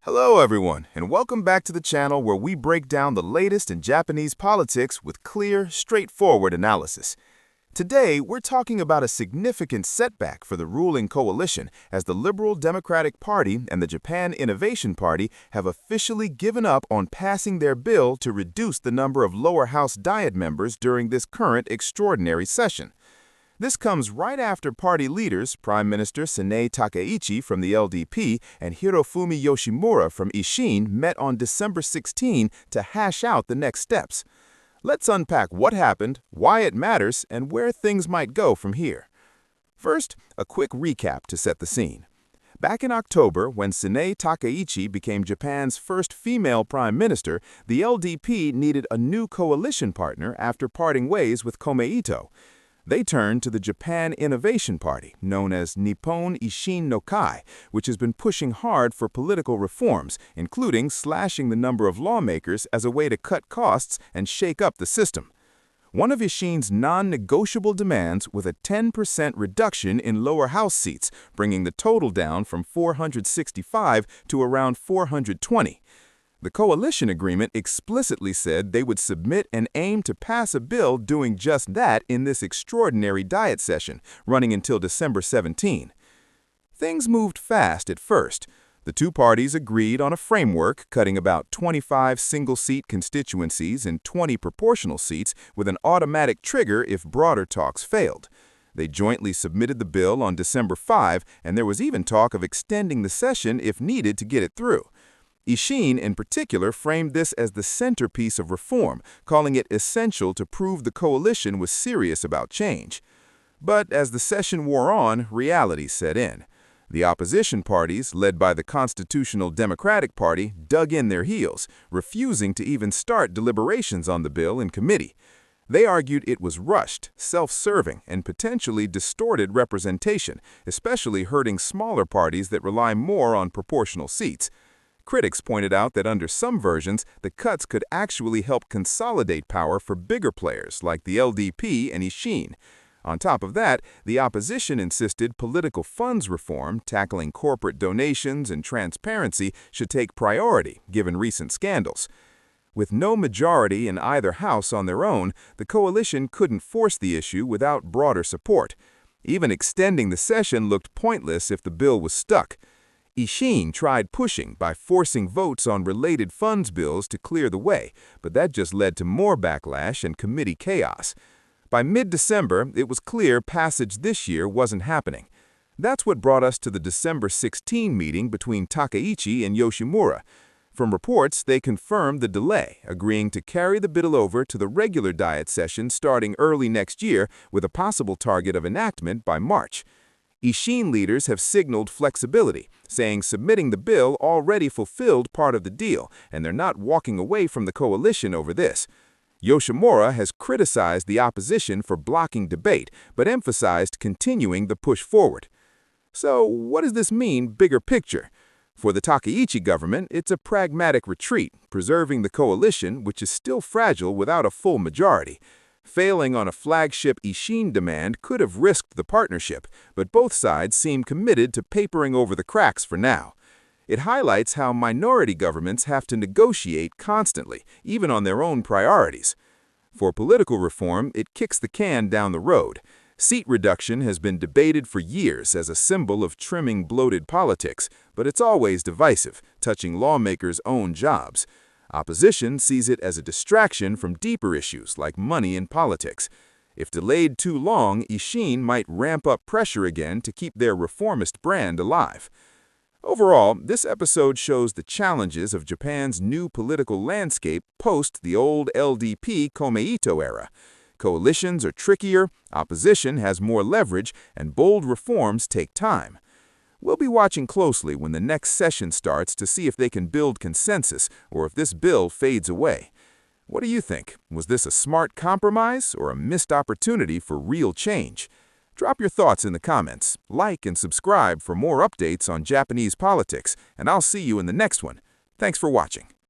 Hello everyone, and welcome back to the channel where we break down the latest in Japanese politics with clear, straightforward analysis. Today, we're talking about a significant setback for the ruling coalition as the Liberal Democratic Party and the Japan Innovation Party have officially given up on passing their bill to reduce the number of lower house diet members during this current extraordinary session. This comes right after party leaders Prime Minister Sanae Takaichi from the LDP and Hirofumi Yoshimura from Ishin met on December 16 to hash out the next steps. Let's unpack what happened, why it matters, and where things might go from here. First, a quick recap to set the scene. Back in October, when Sanae Takaichi became Japan's first female prime minister, the LDP needed a new coalition partner after parting ways with Komeito. They turned to the Japan Innovation Party, known as Nippon Ishin no Kai, which has been pushing hard for political reforms, including slashing the number of lawmakers as a way to cut costs and shake up the system. One of Ishin's non-negotiable demands was a 10% reduction in lower house seats, bringing the total down from 465 to around 420. The coalition agreement explicitly said they would submit and aim to pass a bill doing just that in this extraordinary diet session, running until December 17. Things moved fast at first. The two parties agreed on a framework cutting about 25 single-seat constituencies and 20 proportional seats with an automatic trigger if broader talks failed. They jointly submitted the bill on December 5, and there was even talk of extending the session if needed to get it through. Ishin, in particular, framed this as the centerpiece of reform, calling it essential to prove the coalition was serious about change. But as the session wore on, reality set in. The opposition parties, led by the Constitutional Democratic Party, dug in their heels, refusing to even start deliberations on the bill in committee. They argued it was rushed, self-serving, and potentially distorted representation, especially hurting smaller parties that rely more on proportional seats. Critics pointed out that under some versions, the cuts could actually help consolidate power for bigger players like the LDP and Ishin. On top of that, the opposition insisted political funds reform, tackling corporate donations and transparency, should take priority, given recent scandals. With no majority in either house on their own, the coalition couldn't force the issue without broader support. Even extending the session looked pointless if the bill was stuck. Ishin tried pushing by forcing votes on related funds bills to clear the way, but that just led to more backlash and committee chaos. By mid-December, it was clear passage this year wasn't happening. That's what brought us to the December 16 meeting between Takaichi and Yoshimura. From reports, they confirmed the delay, agreeing to carry the bill over to the regular diet session starting early next year with a possible target of enactment by March. Ishin leaders have signaled flexibility, saying submitting the bill already fulfilled part of the deal, and they're not walking away from the coalition over this. Yoshimura has criticized the opposition for blocking debate, but emphasized continuing the push forward. So, what does this mean, bigger picture? For the Takaichi government, it's a pragmatic retreat, preserving the coalition, which is still fragile without a full majority. Failing on a flagship Ishin demand could have risked the partnership, but both sides seem committed to papering over the cracks for now. It highlights how minority governments have to negotiate constantly, even on their own priorities. For political reform, it kicks the can down the road. Seat reduction has been debated for years as a symbol of trimming bloated politics, but it's always divisive, touching lawmakers' own jobs. Opposition sees it as a distraction from deeper issues like money and politics. If delayed too long, Ishin might ramp up pressure again to keep their reformist brand alive. Overall, this episode shows the challenges of Japan's new political landscape post the old LDP Komeito era. Coalitions are trickier, opposition has more leverage, and bold reforms take time. We'll be watching closely when the next session starts to see if they can build consensus or if this bill fades away. What do you think? Was this a smart compromise or a missed opportunity for real change? Drop your thoughts in the comments, like and subscribe for more updates on Japanese politics, and I'll see you in the next one. Thanks for watching.